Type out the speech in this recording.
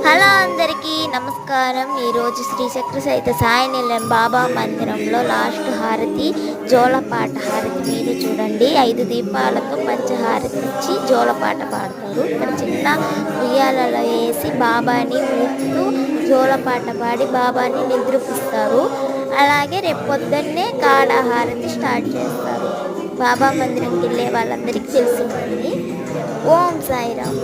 Hello అందరికీ నమస్కారం. ఈరోజు శ్రీ చక్ర సహిత సాయి నిలయం బాబా మందిరంలో లాస్ట్ హారతి జోలపాట హారతి. మీరు చూడండి, 5 దీపాలతో పంచహారతి ఇచ్చి జోలపాట పాడతారు. ఇక్కడ చిన్న ఉయ్యాలలో వేసి బాబాని ఊపుతూ జోలపాట పాడి బాబాని నిద్రపిస్తారు. అలాగే రేపు పొద్దున్నే కాడ హారతి స్టార్ట్ చేస్తారు. బాబా మందిరంకి వెళ్ళే వాళ్ళందరికీ తెలిసి ఉంటుంది. ఓం సాయిరామ్.